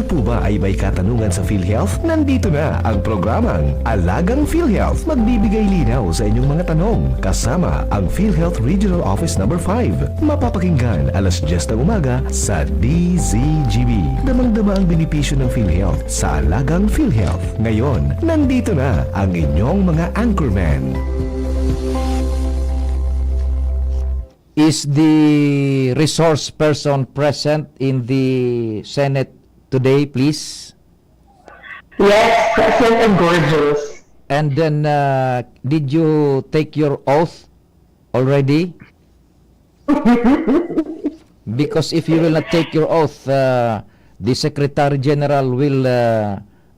po ba ay may katanungan sa PhilHealth? Nandito na ang programang Alagang PhilHealth. Magbibigay linaw sa inyong mga tanong kasama ang PhilHealth Regional Office Number 5. Mapapakinggan alas 10 ng umaga sa DZGB. Damang-dama ang benepisyo ng PhilHealth sa Alagang PhilHealth. Ngayon, nandito na ang inyong mga anchorman. Is the resource person present in the Senate today, please? Yes, present and gorgeous. And then, did you take your oath already? Because if you will not take your oath, the Secretary General will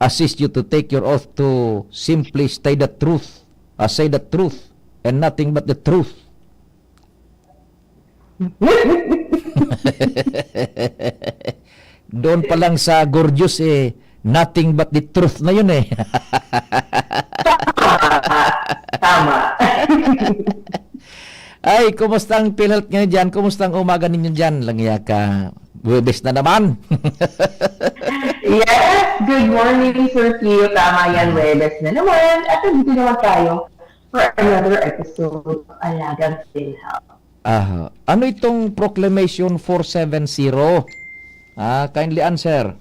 assist you to take your oath to simply say the truth, and nothing but the truth. Doon pa lang sa gorgeous nothing but the truth na yun Tama. Ay, kumusta ang PhilHealth nyo dyan? Kumusta ang umaga ninyo dyan? Langya ka, Huwebes na naman. Yes, good morning, Sir Pio. Tama yan, Webes na naman. At dito naman tayo for another episode of Alagang PhilHealth. Ano itong Proclamation 470? Kindly answer.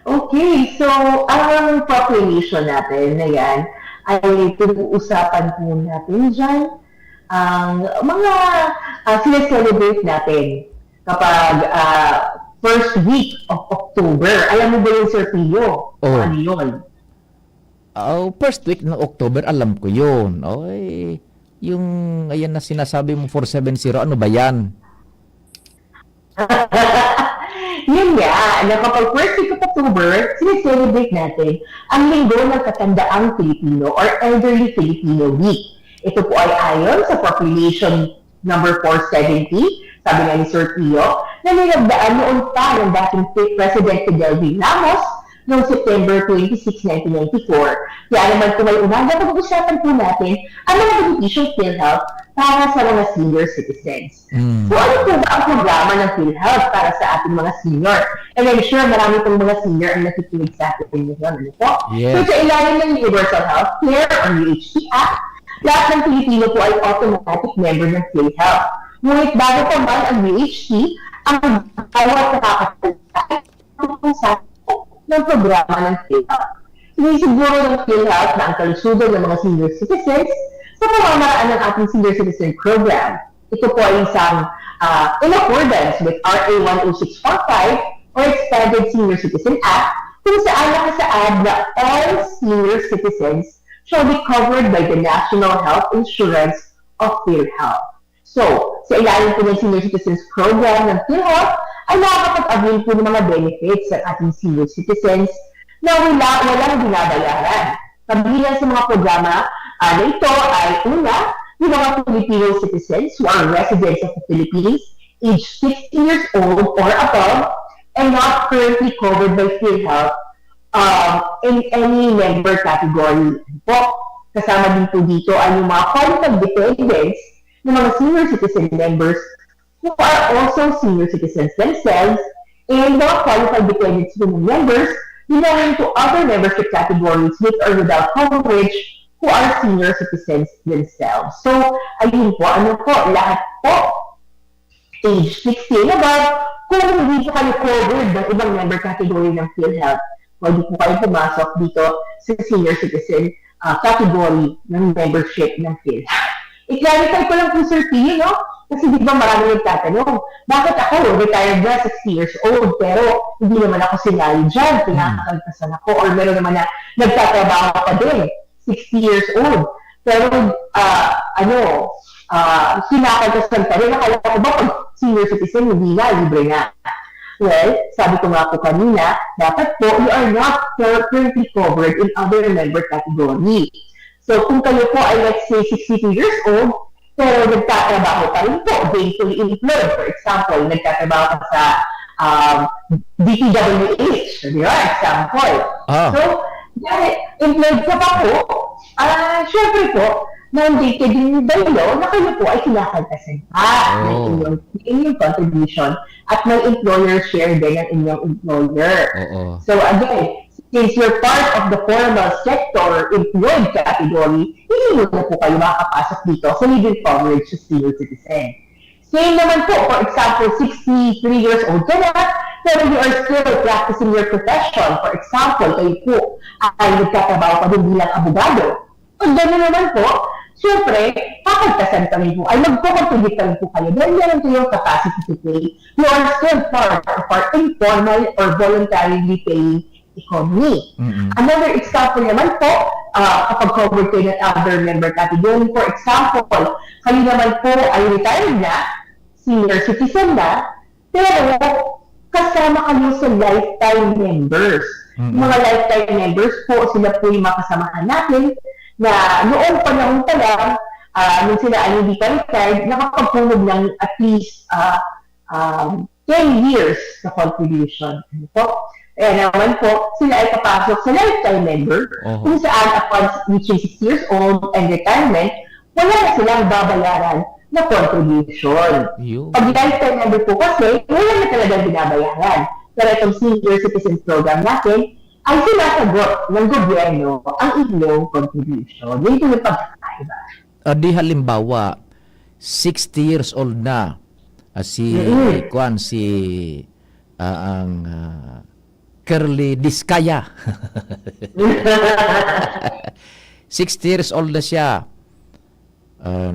Okay, so ang proclamation natin na yan ay pinag-uusapan po natin dyan ang mga sineselebrate natin kapag first week of October. Alam mo ba yun, Sir Pio? Ano yun? First week ng October, alam ko yun. Yung ayan na sinasabi mo 470, ano ba yan? Yun nga, na kapag first week of October, sineselebrate natin ang linggo ng katandaang Filipino or Elderly Filipino Week. Ito po ay ayon sa Proclamation number 470, sabi nga ni Sir Pio, na nilagdaan noon pa ng dating President Fidel V. Ramos noong September 26, 1994. Kaya naman kung may umaga, pag-uusapan po natin ang mga benepisyong PhilHealth para sa mga senior citizens. So ano po ba ang programa ng PhilHealth para sa ating mga senior? And I'm sure marami pong mga senior ang nakikinig sa atin ngayon. Ano po? Yes. So sa ilalim ng Universal Health Care or UHC Act, lahat ng Pilipino po ay automatic member ng PhilHealth. Ngunit bago pa man ang UHC, ang bawat nakakasalita ay sa ng programa ng PhilHealth. Sinisiguro ng PhilHealth na ang kalusugan ng mga senior citizens sa pamamaraan ng ating senior citizen program. Ito po ay isang in accordance with RA 10645 or Expanded Senior Citizen Act kung saan nakasaad na all senior citizens shall be covered by the National Health Insurance of PhilHealth. So, sa ilalim po ng Senior Citizens Program ng PhilHealth, ay nakakapag-avail po ng mga benefits ng ating senior citizens na walang binabayaran. Kabilang sa mga programa na ito ay una, yung mga Filipino citizens who are residents of the Philippines, age 60 years old or above, and not currently covered by PhilHealth in any member category. Po, kasama din po dito ay yung mga qualified dependents ng mga senior citizen members who are also senior citizens themselves and mga qualified dependents ng members belonging to other membership categories with or without coverage who are senior citizens themselves. So, ayun po, lahat po, age 60 and above, kung hindi po kayo covered ng ibang member category ng PhilHealth, pwede po kayo pumasok dito sa senior citizen category ng membership ng PhilHealth. I-clarify ko lang po, Sir P, no? Kasi di ba marami nagtatanong, bakit ako, retired na, 60 years old, pero hindi naman ako sinali dyan, pinakakalpasan ako, or meron naman na nagtatrabaho pa din, 60 years old. Pero, kinakalpasan pa rin, nakala ko ba pag senior citizen, hindi na, libre na. Well, sabi ko nga po kanina, dapat po, you are not currently covered in other member category. So, kung kayo po ay, let's say, 62 years old, pero nagtatrabaho pa rin po, gainfully employed. For example, nagtatrabaho ka sa DPWH, di ba? Example. So, dahil employed ka pa po, syempre po, mandated din kayo na kayo po ay kinakaltasan pa ng inyong contribution at may employer share din ng inyong employer. So again, since you're part of the formal sector employed category, hindi muna po kayo makakapasok dito sa legal coverage sa senior citizen. Same naman po, for example, 63 years old ka na, pero you are still practicing your profession. For example, kayo po ay nagtatrabaho pa din bilang abogado. Ang gano'n naman po, siyempre, kakagtasan kami po, ay magpukontribute kami po kayo dahil meron kayong capacity to pay. You are still part of our informal or voluntarily paying economy. Another example naman po, kapag covered kayo ng other member category, for example, kayo naman po ay retired na, senior citizen na, pero kasama kayo sa lifetime members. Mga lifetime members po, sila po yung makasamahan natin na noong panahon pa lang, nung sila ay hindi pa retired, nakapagpunog ng at least 10 years na contribution. Ano po? Kaya naman po, sila ay papasok sa lifetime member kung saan upon reaching 6 years old and retirement, wala na silang babayaran na contribution. Pag lifetime member po kasi, wala na talagang binabayaran. Pero itong senior citizen program natin, ay sinasagot ng gobyerno ang inyong contribution. Yun po yung pagkakaiba. Di halimbawa, 60 years old na si ang Curly Diskaya. 60 years old na siya.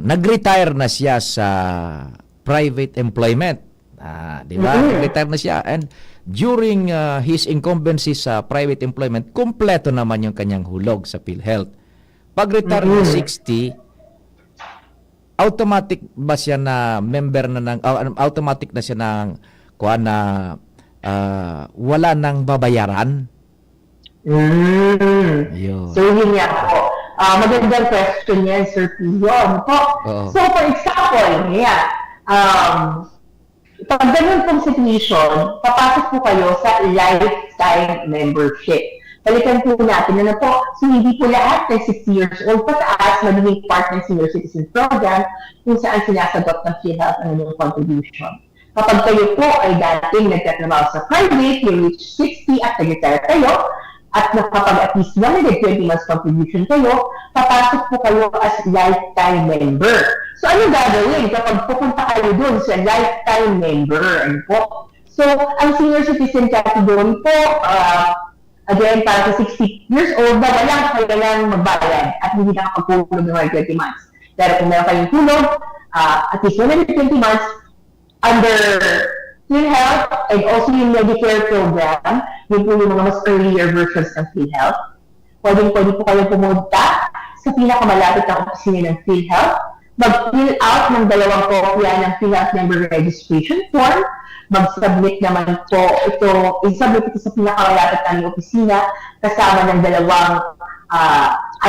Nag-retire na siya sa private employment. Di ba? Nag-retire na siya. And during his incumbency sa private employment, kompleto naman yung kanyang hulog sa PhilHealth. Pag-retire ng 60, automatic ba siya na member na ng, automatic na siya ng, wala nang babayaran? So, yun nga po. Magandang question yan, Sir Pio. So, for example, pag ganun pong situation, papasok po kayo sa lifetime membership. Balikan po natin na po, so hindi po lahat ng 60 years old pataas magiging part ng senior citizen program kung saan sinasagot ng PhilHealth ang inyong contribution. Kapag kayo po ay dating nagtatrabaho sa private, you reach 60 at nag-retire kayo, at nakapag at least 120 months contribution kayo, papasok po kayo as lifetime member. So, ano gagawin kapag pupunta kayo dun sa lifetime member? Ano po? So, ang senior citizen category po, again, para sa 60 years old, walang kailangan magbayad at hindi nakapagpulog ng 120 months. Pero kung meron kayong tulog, at least 120 months, under PhilHealth and also yung Medicare program, yun po yung mga mas earlier versions ng PhilHealth. Pwede po kayo pumunta sa pinakamalapit ng opisina ng PhilHealth, mag-fill out ng 2 kopya ng PhilHealth member registration form, mag-submit naman po ito, i-submit ito sa pinakamalapit ng opisina kasama ng 2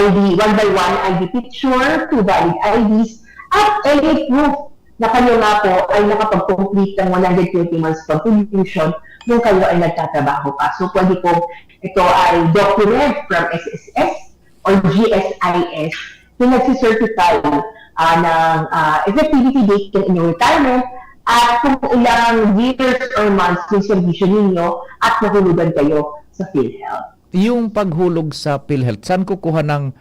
ID, 1x1 ID picture, 2 valid IDs, at any proof na kayo nga po ay nakapag-complete ng 120 months contribution nung kayo ay nagtatrabaho pa. So, pwede po ito ay document from SSS or GSIS yung nagsicertify ng effectivity date ng inyong retirement at kung ilang years or months yung servisyo ninyo at nahulugan kayo sa PhilHealth. Yung paghulog sa PhilHealth, saan kukuha ng,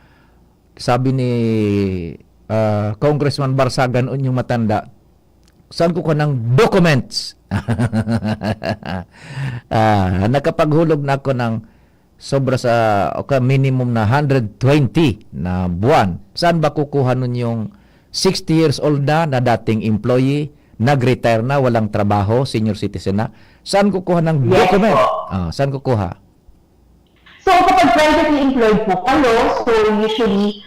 sabi ni Congressman Barsagan yung matanda, saan ko ng documents? Nakapaghulog na ako ng sobra sa minimum na 120 na buwan. Saan ba kukuha nun yung 60 years old na dating employee, nag-retire na, walang trabaho, senior citizen na? Saan kukuha ng document? Saan kukuha? So, kapag privately employed po kayo, so usually,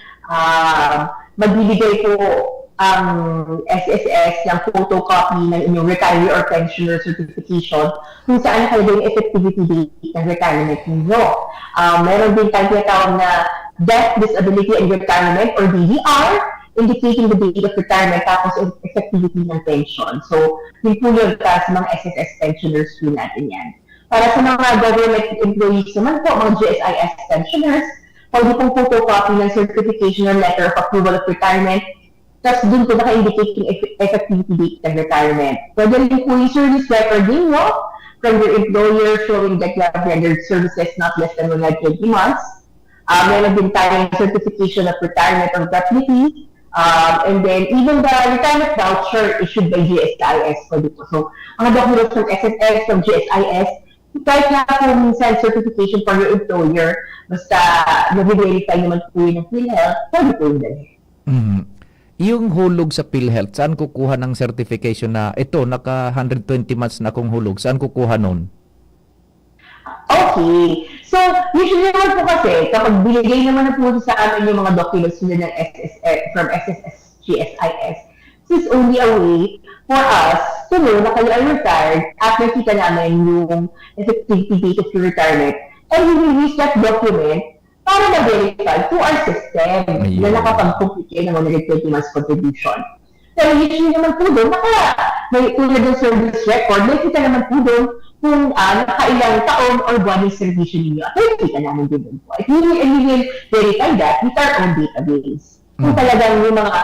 magbibigay po ang SSS ng photocopy ng inyong retiree or pensioner certification kung saan kayo yung effectivity date ng retirement ninyo. Meron din tayong tinatawag na Death, Disability, and Retirement or DDR, indicating the date of retirement tapos effectivity ng pension. So, yun po yun sa mga SSS pensioners po natin yan. Para sa mga government employees naman po, mga GSIS pensioners, pwede pong photocopy ng certification or letter of approval of retirement. Tapos dun po naka-indicate yung effectivity date ng retirement. Pwede rin po yung service record ninyo from your employer showing that you have rendered services not less than 120 months. Meron din tayong certification of retirement or gratuity. And then even the retirement voucher issued by GSIS pwede po. So, mga documents from SSS, from GSIS, kahit na po minsan certification for your employer, basta nag-verify naman po yun ng PhilHealth, pwede po yun dali. Yung hulog sa PhilHealth, saan kukuha ng certification na ito, naka 120 months na akong hulog? Saan kukuha nun? Okay. So, usually naman po kasi, kapag binigay naman na po sa amin yung mga documents nila ng SSS, from SSS, GSIS, this is only a way for us to know na kayo ay retired at nakita namin yung effective date of your retirement. And we will use that document para ma-verify to our system na nakapag-complete kayo ng 120 months contribution. Pero usually naman po doon, may tulad ng service record, may kita naman po doon kung nakailang taon or buwan yung servisyo ninyo. At may kita namin din po. And we will verify that with our own database. Kung talagang yung mga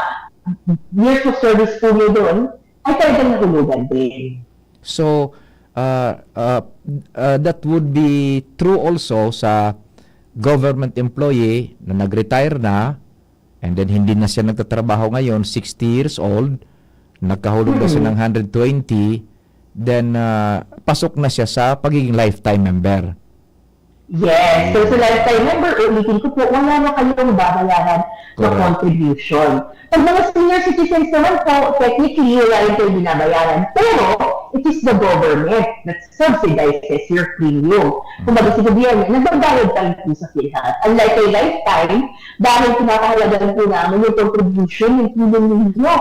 years of service po nyo doon, ay talagang nahulugan din. So, that would be true also sa government employee na nag-retire na and then hindi na siya nagtatrabaho ngayon, 60 years old, nagkahulog na siya ng 120, then pasok na siya sa pagiging lifetime member. Yes. So, sa lifetime member, ulitin ko po, wala na kayong babayaran na contribution. Pag mga senior citizens naman po, technically, wala rin kayo binabayaran. Pero, it is the government that subsidizes your premium. Kung baga si gobyerno, nagbabayad tayo po sa PhilHealth. Unlike a lifetime, dahil pinakahalagan po namin yung contribution, yung premium ninyo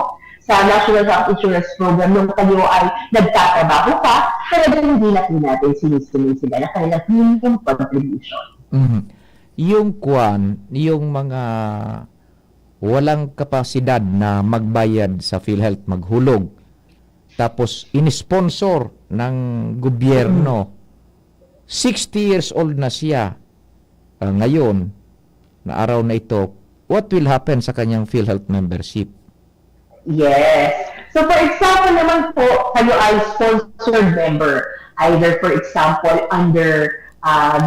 sa National Health Insurance Program nung kayo ay nagtatrabaho pa, pero hindi na po natin sinisingin sila na kanilang premium contribution. Yung mga walang kapasidad na magbayad sa PhilHealth, maghulog, tapos in-sponsor ng gobyerno, 60 years old na siya ngayon, na araw na ito, what will happen sa kanyang PhilHealth membership? Yes. So, for example naman po, kayo ay sponsored member, either for example, under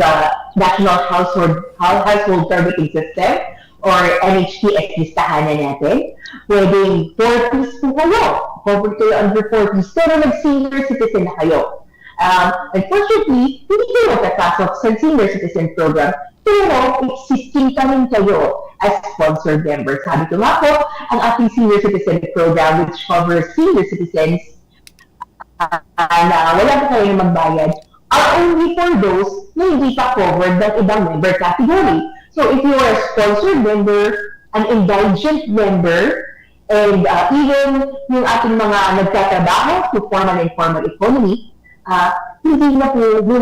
the National Household Servicing System or NHTS listahan na natin. Pwedeng 40s po kayo. Covered kayo under 40s, pero nag-senior citizen na kayo. Unfortunately, hindi kayo magkapasok sa senior citizen program, pero existing pa rin kayo as sponsored member. Sabi ko nga po, ang ating senior citizen program which covers senior citizens na wala pa kayo magbayad are only for those na hindi pa covered ng ibang member category. So if you are a sponsored member, an indulgent member, and even yung ating mga nagtatrabaho to formal and informal economy, hindi na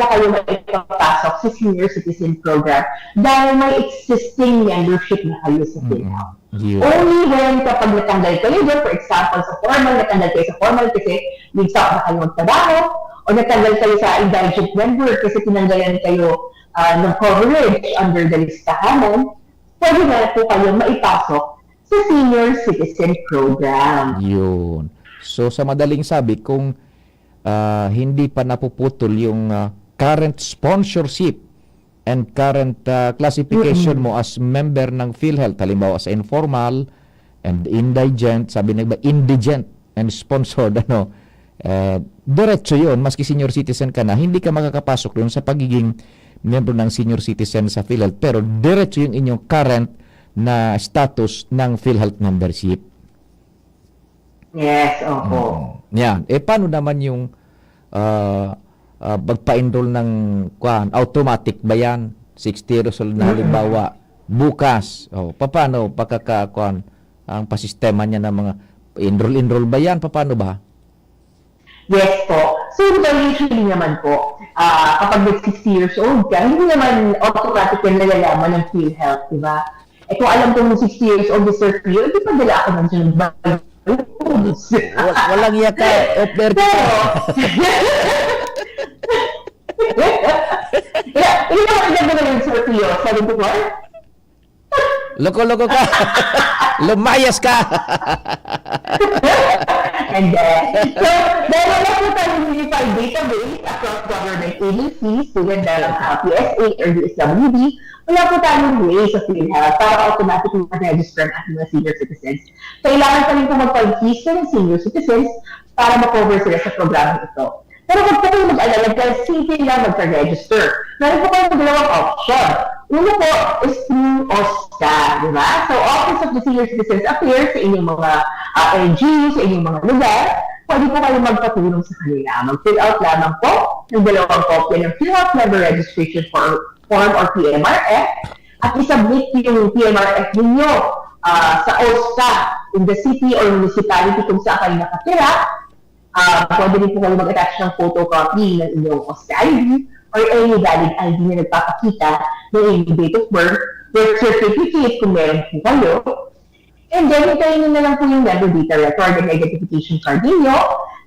kayo maipapasok sa senior citizen program dahil may existing membership na kayo sa PhilHealth. Only when kapag natanggal kayo doon, for example, sa formal, natanggal kayo sa formal kasi may stop na kayo magtrabaho, o natanggal kayo sa indulgent member kasi tinanggalan kayo ng coverage under the listahanan, pwede na po kayo maipasok sa senior citizen program. Yun. So, sa madaling sabi, kung hindi pa napuputol yung current sponsorship and current classification mo as member ng PhilHealth, halimbawa sa informal and indigent, sabi na ba, indigent and sponsored, diretso yun, maski senior citizen ka na, hindi ka makakapasok yun sa pagiging member ng senior citizen sa PhilHealth, pero diretso yung inyong current na status ng PhilHealth membership. Yes, opo. Yan. Paano naman yung magpa-enroll ng automatic ba yan? 60 years old na halimbawa, bukas. Paano ang pasistema niya ng mga enroll ba yan? Paano ba? Yes po. So, usually naman po, kapag may 60 years old ka, hindi naman automatic yung nalalaman ng PhilHealth, di ba? Kung alam ko yung 60 years old is Sir Pio, di pa dala ako ng dyan. Walang yaka. Pero, ilan ang ganda naman Sir Pio? 74? Loko-loko ka. Lumayas ka. And so, dahil wala po tayong unified database across government agencies, tulad ng PSA or DSWD, wala po tayong way sa PhilHealth para automatically ma-register ang ating mga senior citizens. Kailangan pa rin po mag-register ng senior citizens para ma-cover sila sa programa ito. Pero kung po kayo mag-alala, dahil simple lang mag-register. Meron po kayong dalawang option. Una po is through OSCA, di ba? So, Office of the Senior Citizens Affairs sa inyong mga NGOs, sa inyong mga lugar, pwede po kayo magpatulong sa kanila. Mag-fill out lamang po ng dalawang kopya ng PhilHealth Member Registration Form or PMRF at isubmit yung PMRF ninyo sa OSCA in the city or municipality kung saan kayo nakatira. Pwede rin po kayo mag-attach ng photocopy ng inyong OSCA ID or any valid ID na nagpapakita ng inyong date of birth, birth certificate kung meron po kayo. And then, hintayin nyo na lang po yung member data record and identification card ninyo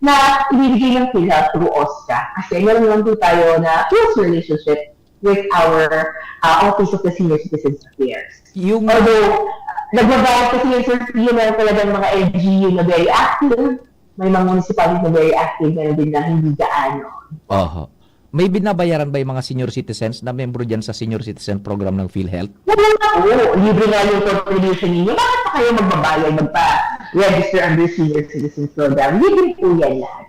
na ibibigay ng PhilHealth through OSCA. Kasi meron lang po tayo na close relationship with our Office of the Senior Citizens Affairs. Although, nagbabawat kasi yung survey, meron talagang mga LGU na very active, may mga municipality na very active, meron din na hindi gaano. May binabayaran ba yung mga senior citizens na membro dyan sa senior citizen program ng PhilHealth? Wala na po. Libre nga yung contribution ninyo. Bakit pa kayo magbabayad, magpa-register under senior citizen program? Libre po yan lahat.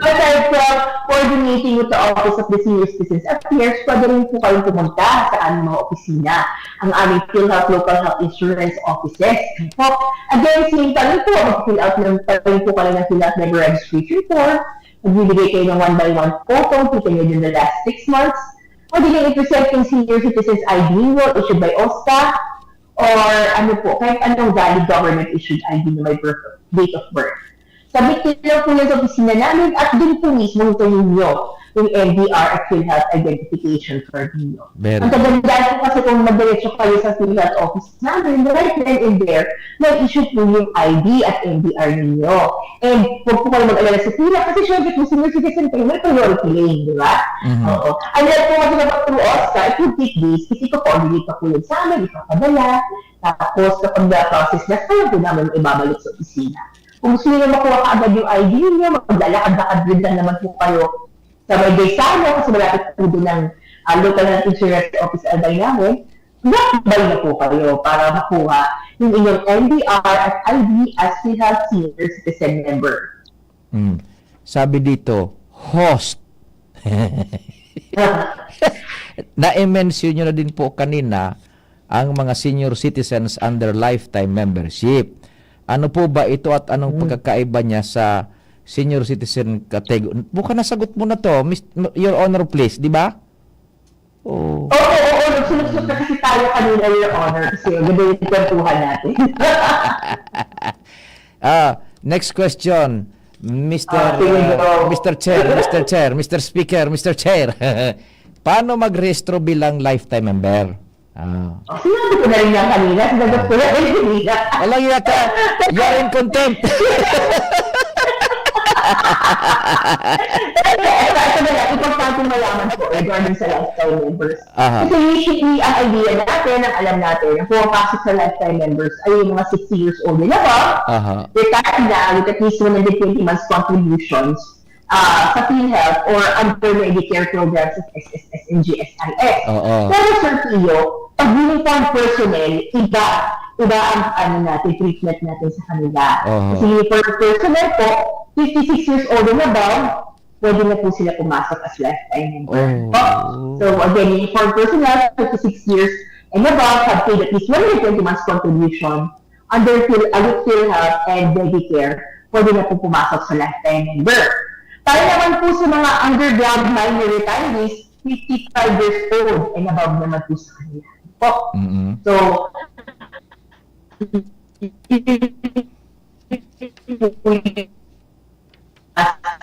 Aside from coordinating with the Office of the Senior Citizens Affairs, pwede rin po kayong pumunta sa aming mga opisina, ang aming PhilHealth Local Health Insurance Offices. Again, same pa rin po, mag-fill out pa rin po kayo ng PhilHealth Member Registration Form, magbibigay kayo ng 1-by-1 photo, kita nyo din the last 6 months, o di kayo i-present yung Senior Citizens ID nyo issued by OSCA, or ano po, kahit anong valid government-issued ID na may date of birth. Submit nyo po yan sa opisina namin at dun po mismo hintayin nyo yung MDR at PhilHealth identification card ninyo. Ang kagandaan po kasi kung magdiretso kayo sa PhilHealth office namin, right then and there, may issue po yung ID at MDR ninyo. And huwag po kayo mag-alala sa pila kasi syempre kung senior citizen kayo, may priority lane, di ba? Oo. And then po kasi naman through OSCA, it would take days kasi ipapodulate pa po yun sa amin, ipapadala. Tapos kapag na-process na, kaya po namin ibabalik sa opisina. Kung gusto nyo makuha kaagad yung ID niyo, maglalakad-lakad din lang naman po kayo sa may Gaisano, kasi malapit po doon ng local health insurance office alday namin, nakabay na po kayo para makuha yung inyong MDR at ID as PhilHealth Senior Citizen Member. Sabi dito, host. Na-mention nyo na din po kanina ang mga senior citizens under lifetime membership. Ano po ba ito at anong pagkakaiba niya sa senior citizen category? Buka nasagot mo na to, Your Honor, please, di ba? Oo. Nagsunod-sunod na kasi tayo kanina, Your Honor, kasi ganda yung kwentuhan natin. Next question, Mr. Speaker, Mr. Chair. Paano mag-rehistro bilang lifetime member? Sinabi ko na rin yan kanina, sinagot ko na rin kanina. Alam yata, you're in contempt. Ito na lang, importante malaman po regarding sa lifetime members. Kasi usually, ang idea natin, ang alam natin, ang pumapasok sa lifetime members ay yung mga 60 years old and above, retired na with at least 120 months contributions sa PhilHealth or under Medicare programs of SSS and GSIS. Pero Sir Pio, pag uniform personnel, iba ang treatment natin sa kanila. Kasi uniform personnel po, 56 years old and above, pwede na po sila pumasok as lifetime member. So again, uniform personnel, 56 years and above, have paid at least 120 months contribution under PhilHealth and Medicare, pwede na po pumasok sa lifetime member. Tayo naman po sa mga underground minor retirees, 55 years old and above naman po sa kanila. So,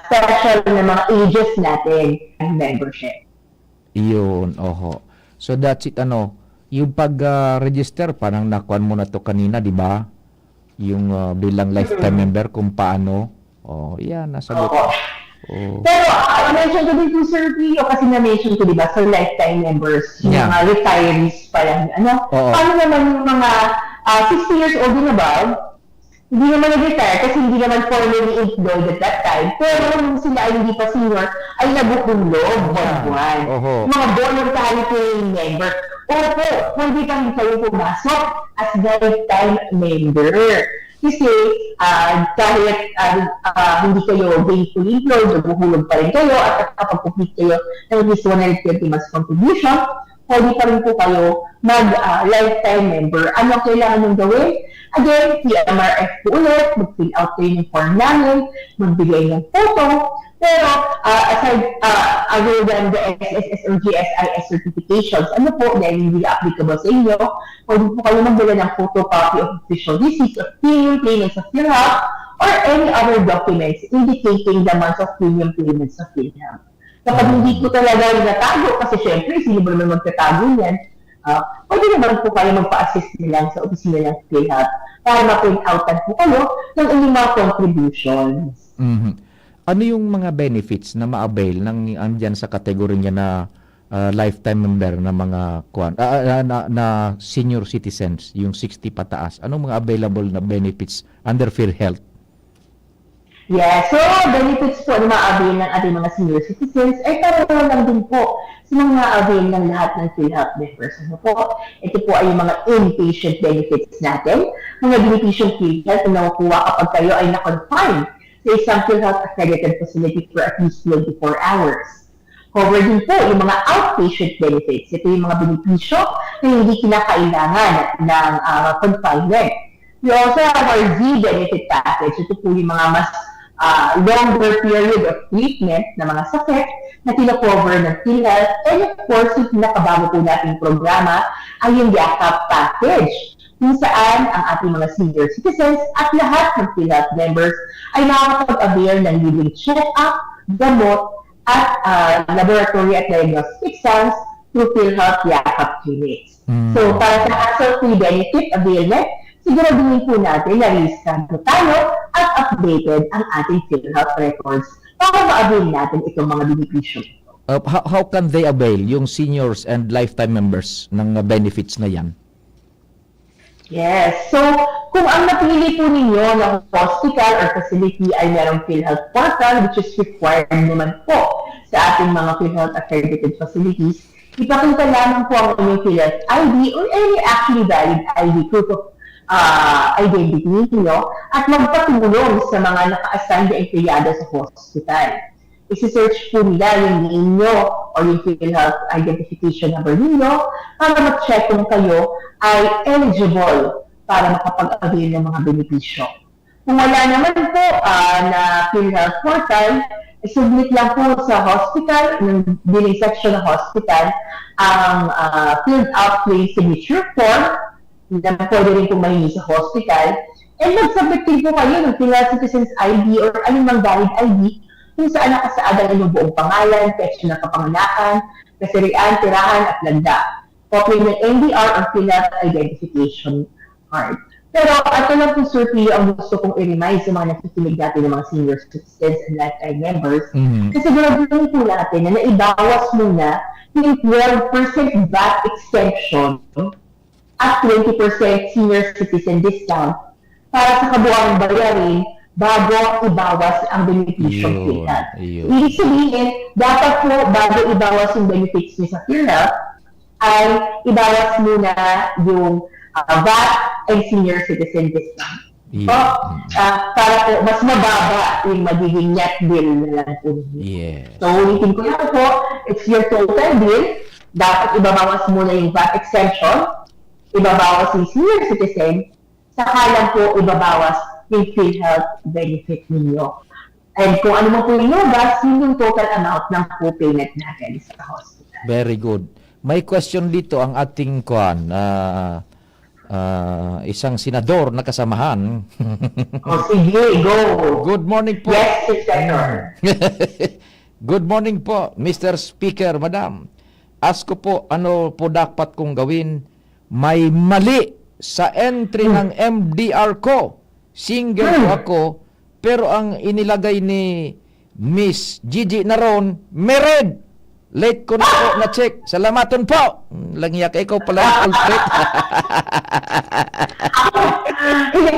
special na mga ages natin ang membership. Yun, So that's it, yung pag-register, parang nakuhan mo na to kanina, di ba? Yung bilang lifetime member, kung paano. Yan, nasagot. Oh. Pero, mention ko din po, Sir Pio, kasi na-mention ko, di ba, sa lifetime members, yung Yeah. mga retirees pa lang. Oo. Paano naman yung mga 60 years old and above, hindi naman nag-retire kasi hindi naman formally employed at that time. Pero nung sila ay hindi pa senior, ay nabukulog buwan-buwan. Oho. Mga voluntary paying member. Opo, pwede kang kayo pumasok as lifetime member. Kasi kahit hindi kayo gainfully employed, nabuhulog pa rin kayo at kapag-complete kayo ng at least 120 months contribution, pwede pa rin po kayo mag-lifetime member. Ano kailangan nyo gawin? Again, PMRF po ulit, mag-fill out kayo ng form namin, magbigay ng photo, pero aside, other than the SSS or GSIS certifications, ano po, dahil hindi applicable sa inyo, pwede po kayo magdala ng photocopy of official receipts of premium payments of PhilHealth or any other documents indicating the months of premium payments of PhilHealth. Kapag hindi po talaga natago, kasi syempre, sino ba naman magtatago yan, pwede naman po kayo magpa-assist nilang sa opisina ng PhilHealth para ma-print outan po kayo ng inyong mga contributions. Mhm. Ano yung mga benefits na ma-avail ng andyan sa kategory niya na lifetime member na mga na senior citizens, yung 60 pataas? Anong mga available na benefits under PhilHealth? Yeah, so benefits po na ma-avail ng ating mga senior citizens ay pareho lang din po sa mga ma-avail ng lahat ng PhilHealth members. Ano po? Ito po ay yung mga inpatient benefits natin, mga beneficial PhilHealth na nakukuha kapag kayo ay na-confine sa isang PhilHealth accredited facility for at least 24 hours. Cover din po yung mga outpatient benefits. Ito yung mga benepisyo na hindi kinakailangan ng confinement. We also have our Z benefit package. Ito po yung mga mas longer period of treatment na mga sakit na kina-cover ng PhilHealth. And of course, yung pinakabago po nating programa ay yung Yakap package, kung saan ang ating mga senior citizens at lahat ng PhilHealth members ay makakapag-avail ng libreng check-up, gamot, at laboratory at diagnostic exams through PhilHealth Yakap clinics. So, para sa hassle-free benefit availment, siguraduhin po natin na register tayo at updated ang ating PhilHealth records para ma-avail natin itong mga benepisyo. How can they avail yung seniors and lifetime members ng benefits na yan? Yes. So, kung ang napili po ninyo ng hospital or facility ay merong PhilHealth portal, which is required naman po sa ating mga PhilHealth accredited facilities, ipakita lamang po ang inyong PhilHealth ID or any actually valid ID, proof of identity ninyo, at magpatulong sa mga naka-assign na empleyado sa hospital. Isi-search po nila yung ninyo or yung PhilHealth identification number ninyo para mag-check kung kayo ay eligible para makapag-avail ng mga benepisyo. Kung wala naman po na PhilHealth portal, submit lang po sa hospital, ng billing section ng hospital, ang filled out claim signature form na pwede rin po mahingi sa hospital, and mag-submit din po kayo ng PhilHealth Citizens ID or anumang valid ID kung saan nakasaad ang inyong buong pangalan, petsa ng kapanganakan, kasirian, tirahan at landa. Copy ng NDR or PhilHealth Identification Card. Pero ito lang po, Sir Pio, ang gusto kong i-remind sa mga nakikinig natin ng mga senior citizens and lifetime members. Kasi gano'n po natin na naibawas muna yung 12% VAT exemption at 20% senior citizen discount para sa kabuuang bayarin bago ibawas ang benepisyo ng PhilHealth. Ibig sabihin, dapat po bago ibawas yung benefits niyo sa PhilHealth, ay ibawas muna yung VAT and senior citizen discount. Para po mas mababa yung magiging net bill na lang po. So, ulitin ko lang po, it's your total bill. Dapat ibabawas muna yung VAT exemption, ibabawas yung senior citizen, saka lang po ibabawas yung PhilHealth benefit ninyo. And kung ano mo po yung nabas, yun yung total amount ng co-payment natin sa hospital. Very good. May question dito ang ating isang senador na kasamahan. Sige, go. Good morning po. Yes, Senator. Good morning po, Mr. Speaker, Madam. Ask ko po, ano po dapat kong gawin? May mali sa entry ng MDR ko. Single po ako, pero ang inilagay ni Miss Gigi Naron, mered. Late ko na po na-check. Salamaton po. Langyak, ikaw pala yung culprit.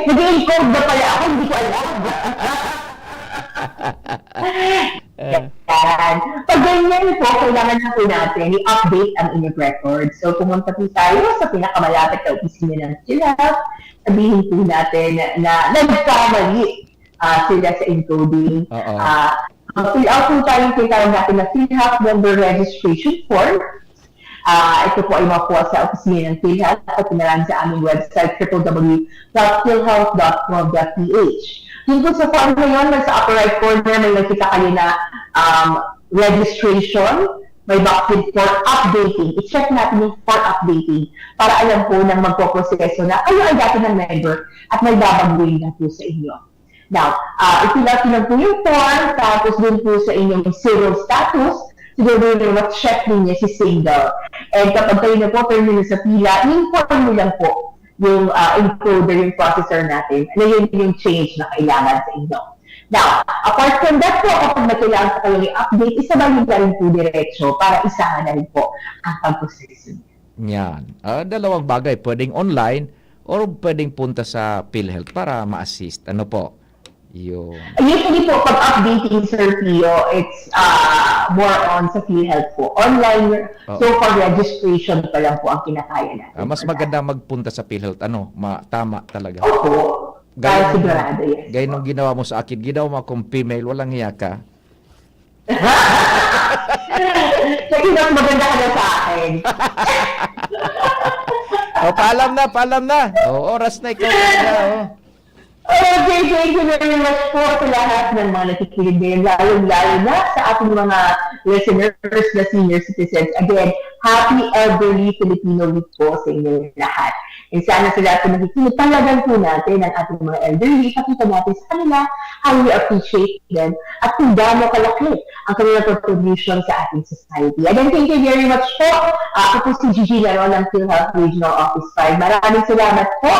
Nag-i-encode ba pala ako? Hindi ko alam. Yan. Pag ganyan po, kailangan na po natin i-update ang inyong record. So, pumunta po tayo sa pinakamalapit na opisina ng PhilHealth. Sabihin po natin na nagkamali sila sa encoding. Fill out po tayo yung tinatawag natin na PhilHealth Member Registration Form. Ito po ay makuha sa opisina ng PhilHealth at pinalaan sa aming website www.philhealth.gov.ph. Yung po sa form na yun, sa upper right corner, may nakita kayo na registration, may box din for updating. I-check natin yung for updating para alam po ng magpoproseso na kayo ay dati ng member at may babaguhin lang po sa inyo. Now, i-fill out nyo po yung form, tapos dun po sa inyong zero status, siguro yung check ninyo si single. And kapag kayo na po termino sa pila, inform nyo lang po yung encoder, yung processor natin, na yun yung change na kailangan sa inyo. Now, apart from that po, kapag may kailangan pa kayo i-update, isabayin ka rin po diretso para isahan na rin po ang pag-proseso. Yan. Dalawang bagay. Pwedeng online or pwedeng punta sa PhilHealth para ma-assist. Ano po? Yung... Usually po, pag-updating, Sir Pio, it's more on sa PhilHealth po. Online, so for registration pa lang po ang kinakaya natin. mas maganda magpunta sa PhilHealth. Tama talaga. Opo. Kaya sigurado, yes. Gaya nung ginawa mo sa akin, ginawa mo akong female, walang hiya ka. Kasi mas maganda ka na sa akin. Paalam na. Oras na ikaw na. Okay, thank you very much po sa lahat ng mga nakikinig ngayon, lalo na sa ating mga listeners na senior citizens. Again, happy Elderly Filipino Week po sa inyo lahat. And sana sa lahat na nakikinig, talagang po natin ang ating mga elderly, pakita natin sa kanila how we appreciate them at kung gaano kalaki ang kanilang contribution sa ating society. Again, thank you very much po. Ako po si Gigi Naron ng PhilHealth Regional Office 5. Maraming salamat po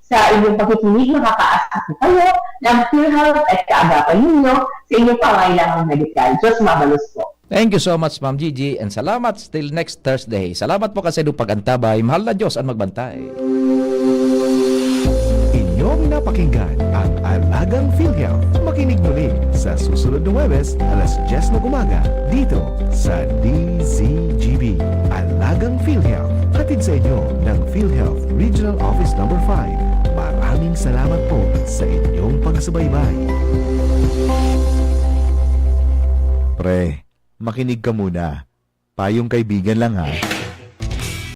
sa inyong pagkikinig, makakaasa po kayo ng PhilHealth at kaagapan ninyo sa inyong pangailangang medikal. Diyos mabalos po. Thank you so much, Ma'am Gigi, and salamat till next Thursday. Salamat po kasi doon pag-antabay. Mahal na Diyos ang magbantay. Inyong napakinggan ang Alagang PhilHealth. Makinig muli sa susunod na Huwebes, alas 10 ng umaga, dito sa DZGB. Alagang PhilHealth. Hatid sa inyo ng PhilHealth Regional Office No. 5. Maraming salamat po sa inyong pagsubaybay. Pre, makinig ka muna. Payong kaibigan lang ha.